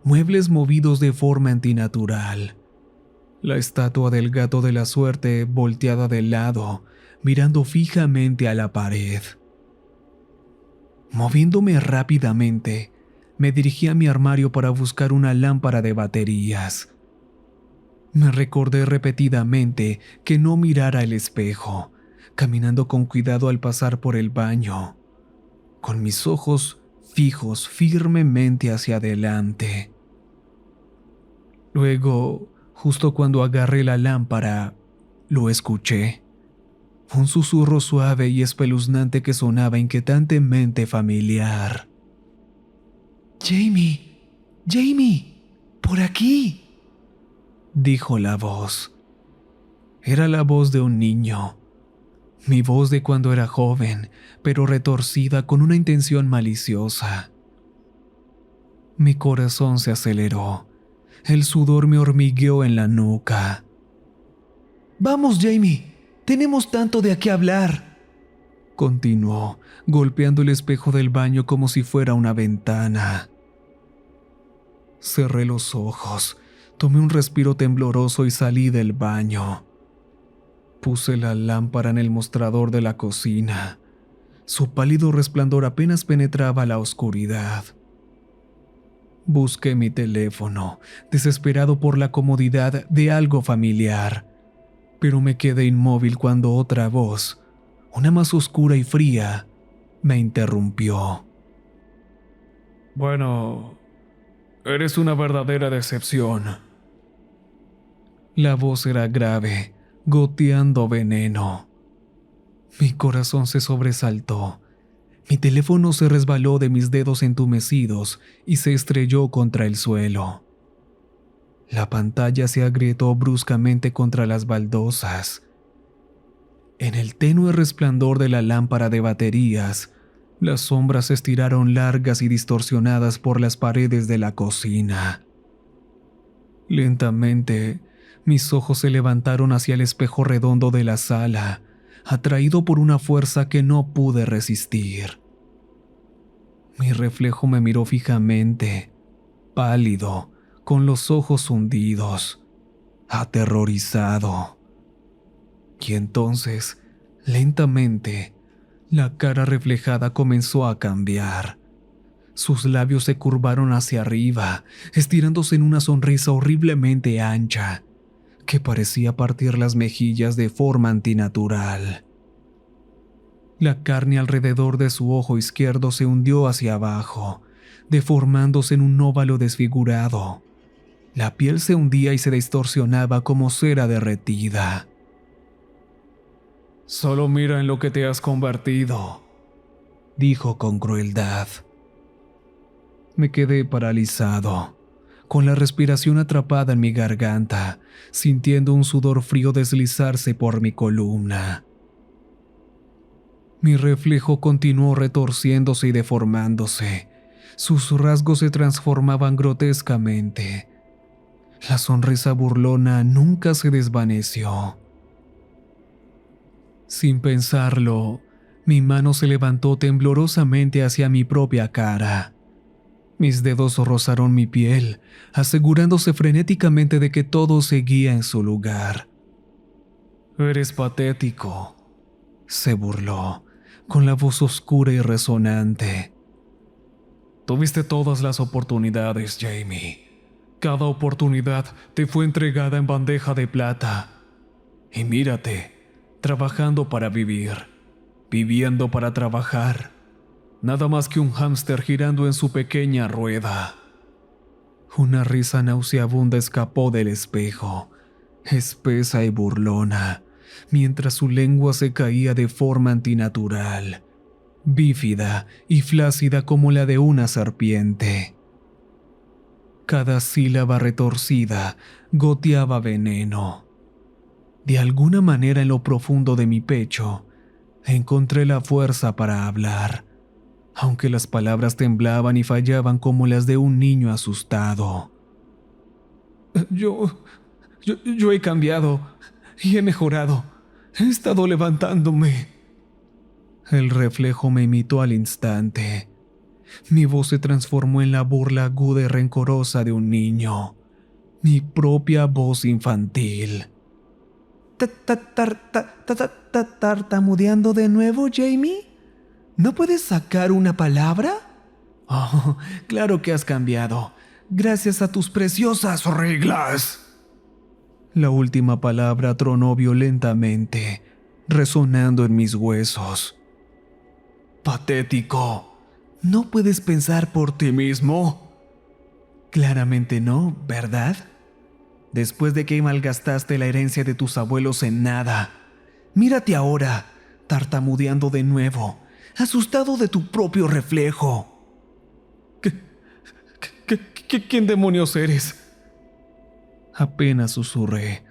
muebles movidos de forma antinatural. La estatua del gato de la suerte volteada de lado, mirando fijamente a la pared. Moviéndome rápidamente, me dirigí a mi armario para buscar una lámpara de baterías. Me recordé repetidamente que no mirara el espejo, caminando con cuidado al pasar por el baño, con mis ojos fijos firmemente hacia adelante. Luego, Justo cuando agarré la lámpara, lo escuché. Un susurro suave y espeluznante que sonaba inquietantemente familiar. «Jamie, Jamie, por aquí», dijo la voz. Era la voz de un niño. Mi voz de cuando era joven, pero retorcida con una intención maliciosa. Mi corazón se aceleró. El sudor me hormigueó en la nuca. «Vamos, Jamie, tenemos tanto de qué hablar», continuó, golpeando el espejo del baño como si fuera una ventana. Cerré los ojos, tomé un respiro tembloroso y salí del baño. Puse la lámpara en el mostrador de la cocina. Su pálido resplandor apenas penetraba la oscuridad. Busqué mi teléfono, desesperado por la comodidad de algo familiar, pero me quedé inmóvil cuando otra voz, una más oscura y fría, me interrumpió. Bueno, eres una verdadera decepción. La voz era grave, goteando veneno. Mi corazón se sobresaltó. Mi teléfono se resbaló de mis dedos entumecidos y se estrelló contra el suelo. La pantalla se agrietó bruscamente contra las baldosas. En el tenue resplandor de la lámpara de baterías, las sombras se estiraron largas y distorsionadas por las paredes de la cocina. Lentamente, mis ojos se levantaron hacia el espejo redondo de la sala, atraído por una fuerza que no pude resistir. Mi reflejo me miró fijamente, pálido, con los ojos hundidos, aterrorizado. Y entonces, lentamente, la cara reflejada comenzó a cambiar. Sus labios se curvaron hacia arriba, estirándose en una sonrisa horriblemente ancha, que parecía partir las mejillas de forma antinatural. La carne alrededor de su ojo izquierdo se hundió hacia abajo, deformándose en un óvalo desfigurado. La piel se hundía y se distorsionaba como cera derretida. Solo mira en lo que te has convertido, dijo con crueldad. Me quedé paralizado, con la respiración atrapada en mi garganta, sintiendo un sudor frío deslizarse por mi columna. Mi reflejo continuó retorciéndose y deformándose. Sus rasgos se transformaban grotescamente. La sonrisa burlona nunca se desvaneció. Sin pensarlo, mi mano se levantó temblorosamente hacia mi propia cara. Mis dedos rozaron mi piel, asegurándose frenéticamente de que todo seguía en su lugar. eres patético, se burló, con la voz oscura y resonante. Tuviste todas las oportunidades, Jamie. Cada oportunidad te fue entregada en bandeja de plata. Y mírate, trabajando para vivir, viviendo para trabajar. Nada más que un hámster girando en su pequeña rueda. Una risa nauseabunda escapó del espejo, espesa y burlona, mientras su lengua se caía de forma antinatural, bífida y flácida como la de una serpiente. Cada sílaba retorcida goteaba veneno. De alguna manera en lo profundo de mi pecho, encontré la fuerza para hablar, aunque las palabras temblaban y fallaban como las de un niño asustado. Yo he cambiado y he mejorado. He estado levantándome. El reflejo me imitó al instante. Mi voz se transformó en la burla aguda y rencorosa de un niño. Mi propia voz infantil. ¿Tartamudeando de nuevo, Jamie? ¿No puedes sacar una palabra? Oh, claro que has cambiado. Gracias a tus preciosas reglas. La última palabra tronó violentamente, resonando en mis huesos. Patético. ¿No puedes pensar por ti mismo? Claramente no, ¿verdad? después de que malgastaste la herencia de tus abuelos en nada. Mírate ahora, tartamudeando de nuevo, asustado de tu propio reflejo. ¿Quién demonios eres? Apenas susurré,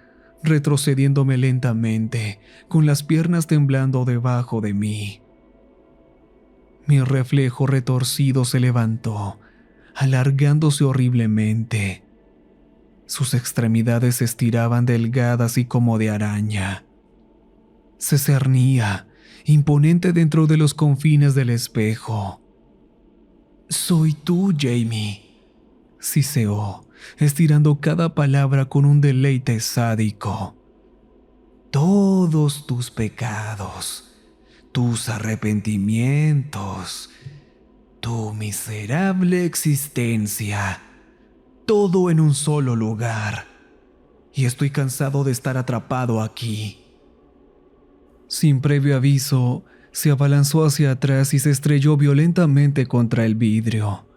retrocediéndome lentamente, con las piernas temblando debajo de mí. Mi reflejo retorcido se levantó, alargándose horriblemente. Sus extremidades se estiraban delgadas y como de araña. Se cernía, imponente dentro de los confines del espejo. «Soy tú, Jamie», siseó, estirando cada palabra con un deleite sádico. «Todos tus pecados, tus arrepentimientos, tu miserable existencia, todo en un solo lugar. Y estoy cansado de estar atrapado aquí». Sin previo aviso, se abalanzó hacia atrás y se estrelló violentamente contra el vidrio.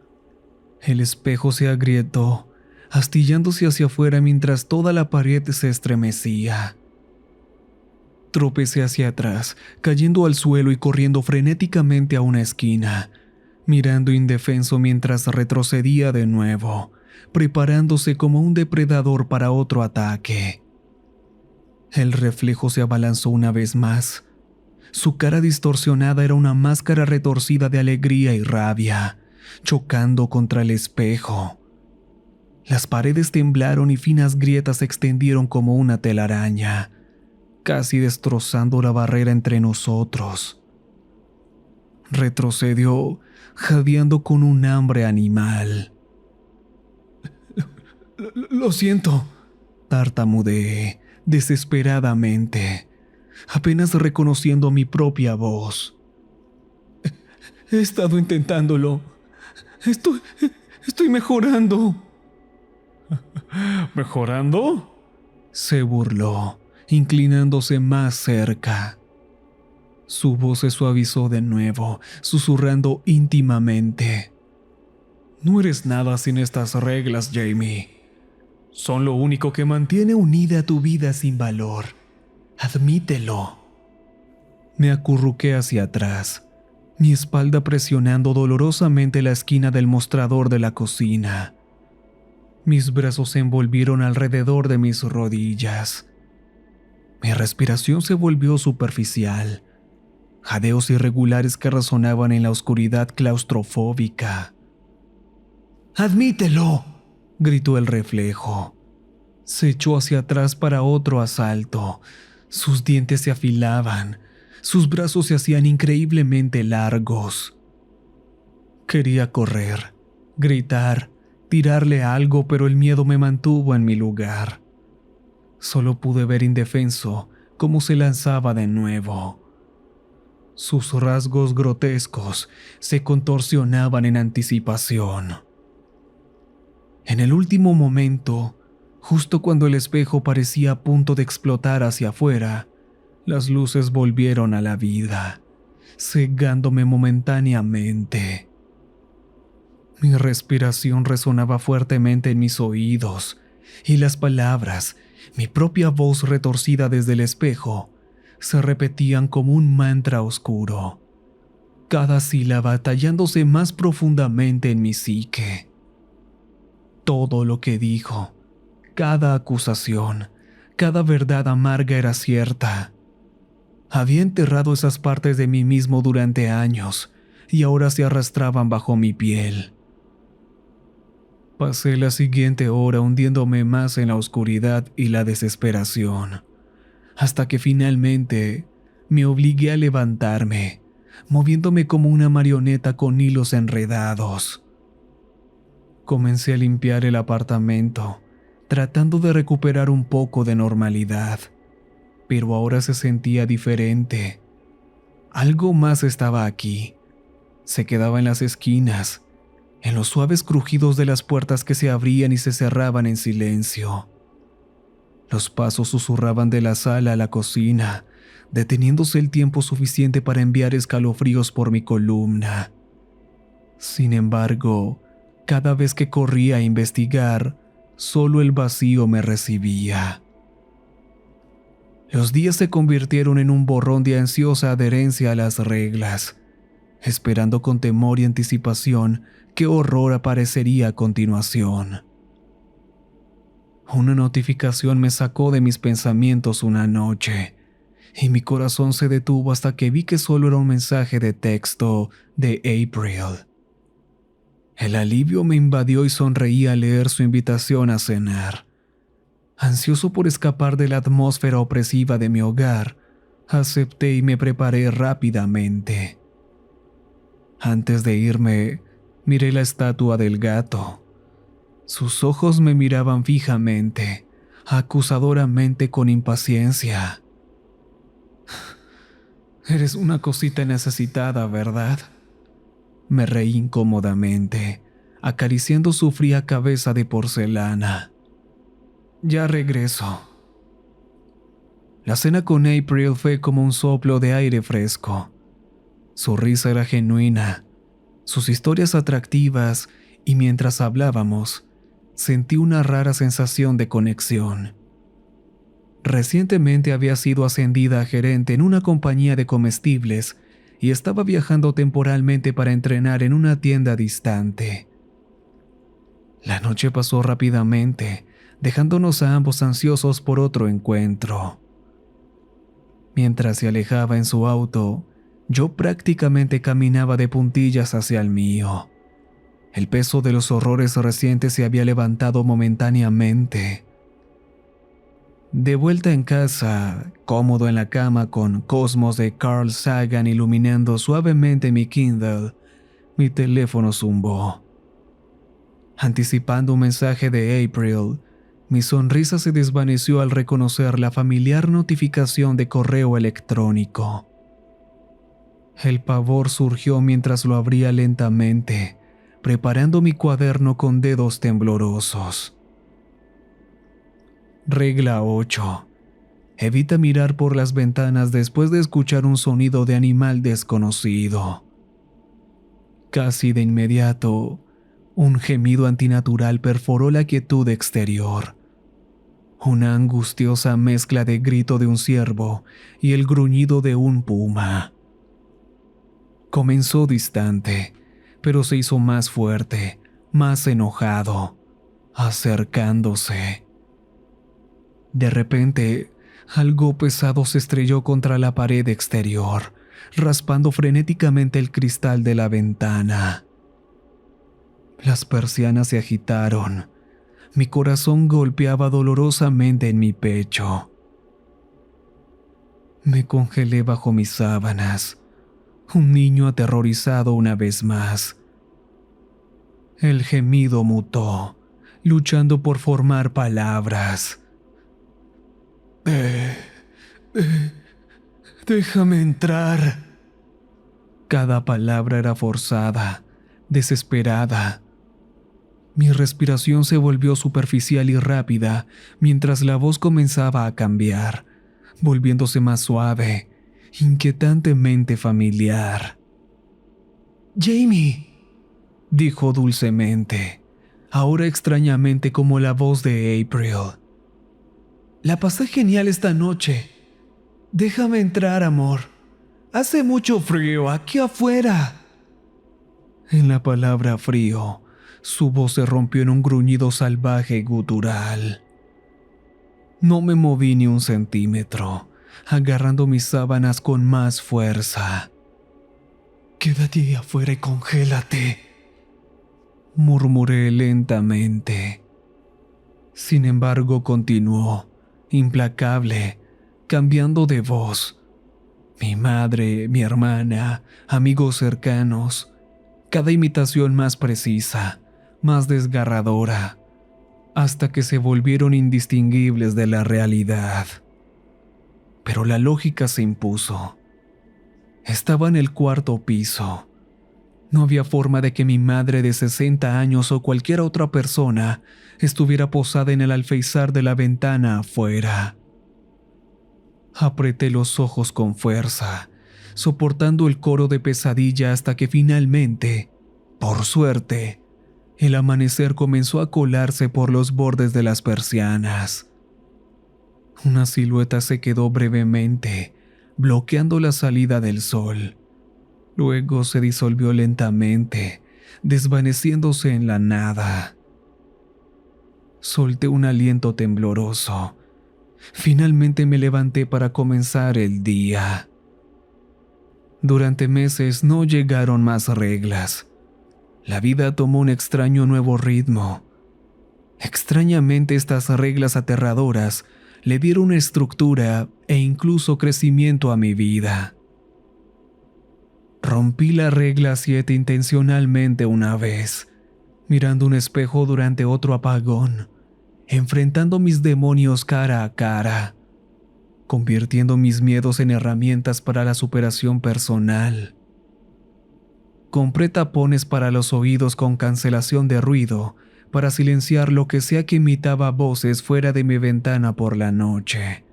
El espejo se agrietó, astillándose hacia afuera mientras toda la pared se estremecía. Tropecé hacia atrás, cayendo al suelo y corriendo frenéticamente a una esquina, mirando indefenso mientras retrocedía de nuevo, preparándose como un depredador para otro ataque. El reflejo se abalanzó una vez más. Su cara distorsionada era una máscara retorcida de alegría y rabia, chocando contra el espejo. Las paredes temblaron y finas grietas se extendieron como una telaraña, casi destrozando la barrera entre nosotros. Retrocedió, jadeando con un hambre animal. Lo siento, tartamudeé desesperadamente, apenas reconociendo mi propia voz. He estado intentándolo. Estoy mejorando. ¿Mejorando? Se burló, inclinándose más cerca. Su voz se suavizó de nuevo, susurrando íntimamente. «No eres nada sin estas reglas, Jamie. Son lo único que mantiene unida tu vida sin valor. Admítelo». Me acurruqué hacia atrás, mi espalda presionando dolorosamente la esquina del mostrador de la cocina. Mis brazos se envolvieron alrededor de mis rodillas. Mi respiración se volvió superficial, jadeos irregulares que resonaban en la oscuridad claustrofóbica. «¡Admítelo!», gritó el reflejo. Se echó hacia atrás para otro asalto. Sus dientes se afilaban, sus brazos se hacían increíblemente largos. Quería correr, gritar, tirarle algo, pero el miedo me mantuvo en mi lugar. Solo pude ver indefenso cómo se lanzaba de nuevo. Sus rasgos grotescos se contorsionaban en anticipación. En el último momento, justo cuando el espejo parecía a punto de explotar hacia afuera, las luces volvieron a la vida, cegándome momentáneamente. Mi respiración resonaba fuertemente en mis oídos, y las palabras, mi propia voz retorcida desde el espejo, se repetían como un mantra oscuro, cada sílaba tallándose más profundamente en mi psique. Todo lo que dijo, cada acusación, cada verdad amarga era cierta. Había enterrado esas partes de mí mismo durante años y ahora se arrastraban bajo mi piel. Pasé la siguiente hora hundiéndome más en la oscuridad y la desesperación, hasta que finalmente me obligué a levantarme, moviéndome como una marioneta con hilos enredados. Comencé a limpiar el apartamento, tratando de recuperar un poco de normalidad, pero ahora se sentía diferente. Algo más estaba aquí. Se quedaba en las esquinas, en los suaves crujidos de las puertas que se abrían y se cerraban en silencio. Los pasos susurraban de la sala a la cocina, deteniéndose el tiempo suficiente para enviar escalofríos por mi columna. Sin embargo, cada vez que corría a investigar, Solo el vacío me recibía. Los días se convirtieron en un borrón de ansiosa adherencia a las reglas, esperando con temor y anticipación qué horror aparecería a continuación. Una notificación me sacó de mis pensamientos una noche, y mi corazón se detuvo hasta que vi que solo era un mensaje de texto de April. El alivio me invadió y sonreí al leer su invitación a cenar. Ansioso por escapar de la atmósfera opresiva de mi hogar, acepté y me preparé rápidamente. Antes de irme, miré la estatua del gato. Sus ojos me miraban fijamente, acusadoramente con impaciencia. Eres una cosita necesitada, ¿verdad? Me reí incómodamente, acariciando su fría cabeza de porcelana. Ya regreso. La cena con April fue como un soplo de aire fresco. Su risa era genuina, sus historias atractivas, y mientras hablábamos, sentí una rara sensación de conexión. Recientemente había sido ascendida a gerente en una compañía de comestibles y estaba viajando temporalmente para entrenar en una tienda distante. La noche pasó rápidamente, dejándonos a ambos ansiosos por otro encuentro. Mientras se alejaba en su auto, yo prácticamente caminaba de puntillas hacia el mío. El peso de los horrores recientes se había levantado momentáneamente. De vuelta en casa, cómodo en la cama con Cosmos de Carl Sagan iluminando suavemente mi Kindle, mi teléfono zumbó. Anticipando un mensaje de April, mi sonrisa se desvaneció al reconocer la familiar notificación de correo electrónico. El pavor surgió mientras lo abría lentamente, preparando mi cuaderno con dedos temblorosos. Regla 8. Evita mirar por las ventanas después de escuchar un sonido de animal desconocido. Casi de inmediato, un gemido antinatural perforó la quietud exterior. Una angustiosa mezcla de grito de un ciervo y el gruñido de un puma. Comenzó distante, pero se hizo más fuerte, más enojado, acercándose. De repente, algo pesado se estrelló contra la pared exterior, raspando frenéticamente el cristal de la ventana. Las persianas se agitaron. Mi corazón golpeaba dolorosamente en mi pecho. Me congelé bajo mis sábanas, un niño aterrorizado una vez más. El gemido mutó, luchando por formar palabras. Déjame entrar. Cada palabra era forzada, desesperada. Mi respiración se volvió superficial y rápida mientras la voz comenzaba a cambiar, volviéndose más suave, inquietantemente familiar. «Jamie», dijo dulcemente, ahora extrañamente como la voz de April. «La pasé genial esta noche. Déjame entrar, amor. Hace mucho frío aquí afuera». En la palabra frío, su voz se rompió en un gruñido salvaje y gutural. No me moví ni un centímetro, agarrando mis sábanas con más fuerza. «Quédate ahí afuera y congélate», murmuré lentamente. Sin embargo, continuó, implacable, cambiando de voz. Mi madre, mi hermana, amigos cercanos, cada imitación más precisa, más desgarradora, hasta que se volvieron indistinguibles de la realidad. Pero la lógica se impuso. Estaba en el cuarto piso. No había forma de que mi madre de 60 años o cualquier otra persona estuviera posada en el alféizar de la ventana afuera. Apreté los ojos con fuerza, soportando el coro de pesadilla hasta que finalmente, por suerte, El amanecer comenzó a colarse por los bordes de las persianas. Una silueta se quedó brevemente, bloqueando la salida del sol. Luego se disolvió lentamente, desvaneciéndose en la nada. Solté un aliento tembloroso. Finalmente me levanté para comenzar el día. Durante meses no llegaron más reglas. La vida tomó un extraño nuevo ritmo. Extrañamente, estas reglas aterradoras le dieron estructura e incluso crecimiento a mi vida. Rompí la regla 7 intencionalmente una vez, mirando un espejo durante otro apagón, enfrentando mis demonios cara a cara, convirtiendo mis miedos en herramientas para la superación personal. Compré tapones para los oídos con cancelación de ruido para silenciar lo que sea que imitaba voces fuera de mi ventana por la noche.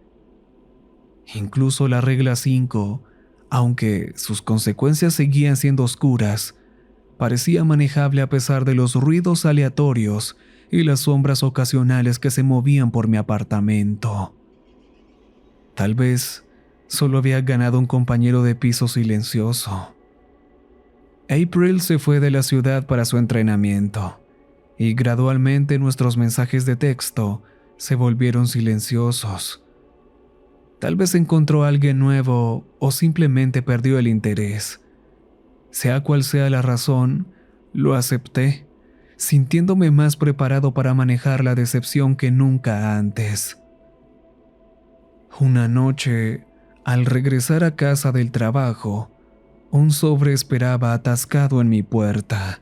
Incluso la regla 5, aunque sus consecuencias seguían siendo oscuras, parecía manejable a pesar de los ruidos aleatorios y las sombras ocasionales que se movían por mi apartamento. Tal vez solo había ganado un compañero de piso silencioso. April se fue de la ciudad para su entrenamiento, y gradualmente nuestros mensajes de texto se volvieron silenciosos. Tal vez encontró a alguien nuevo o simplemente perdió el interés. Sea cual sea la razón, lo acepté, sintiéndome más preparado para manejar la decepción que nunca antes. Una noche, al regresar a casa del trabajo, un sobre esperaba atascado en mi puerta.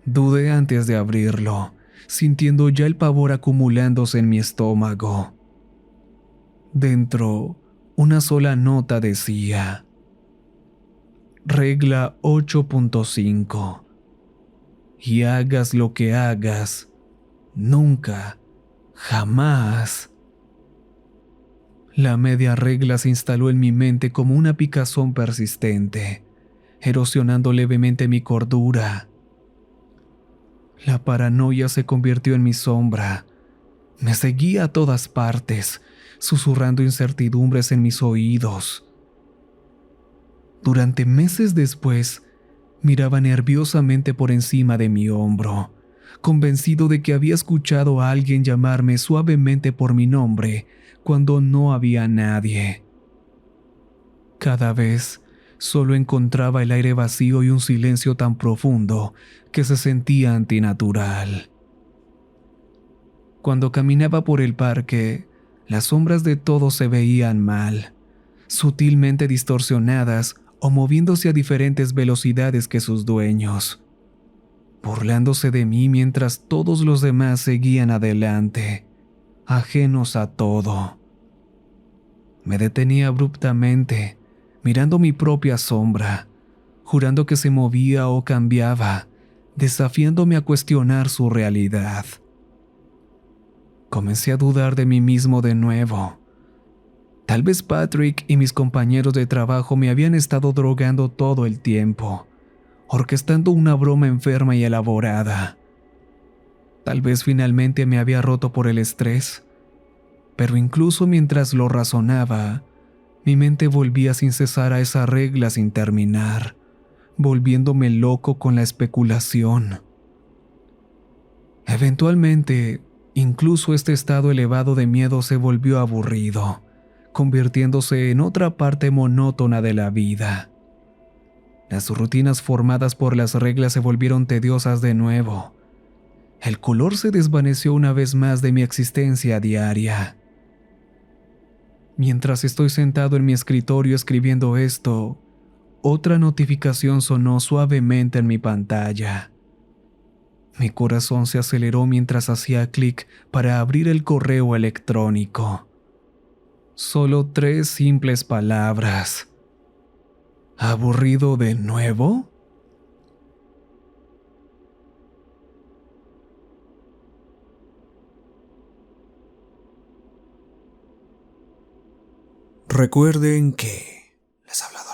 Dudé antes de abrirlo, sintiendo ya el pavor acumulándose en mi estómago. Dentro, una sola nota decía: Regla 8.5. Y hagas lo que hagas, nunca, jamás. La media regla se instaló en mi mente como una picazón persistente, erosionando levemente mi cordura. La paranoia se convirtió en mi sombra. Me seguía a todas partes, susurrando incertidumbres en mis oídos. Durante meses después, miraba nerviosamente por encima de mi hombro, convencido de que había escuchado a alguien llamarme suavemente por mi nombre cuando no había nadie. Cada vez solo encontraba el aire vacío y un silencio tan profundo que se sentía antinatural. Cuando caminaba por el parque, las sombras de todos se veían mal, sutilmente distorsionadas o moviéndose a diferentes velocidades que sus dueños, burlándose de mí mientras todos los demás seguían adelante, ajenos a todo. Me detenía abruptamente, mirando mi propia sombra, jurando que se movía o cambiaba, desafiándome a cuestionar su realidad. Comencé a dudar de mí mismo de nuevo. Tal vez Patrick y mis compañeros de trabajo me habían estado drogando todo el tiempo, orquestando una broma enferma y elaborada. Tal vez finalmente me había roto por el estrés, pero incluso mientras lo razonaba, mi mente volvía sin cesar a esa regla sin terminar, volviéndome loco con la especulación. Eventualmente, incluso este estado elevado de miedo se volvió aburrido, convirtiéndose en otra parte monótona de la vida. Las rutinas formadas por las reglas se volvieron tediosas de nuevo. El color se desvaneció una vez más de mi existencia diaria. Mientras estoy sentado en mi escritorio escribiendo esto, otra notificación sonó suavemente en mi pantalla. Mi corazón se aceleró mientras hacía clic para abrir el correo electrónico. Solo 3 simples palabras. ¿Aburrido de nuevo? Recuerden que les ha hablado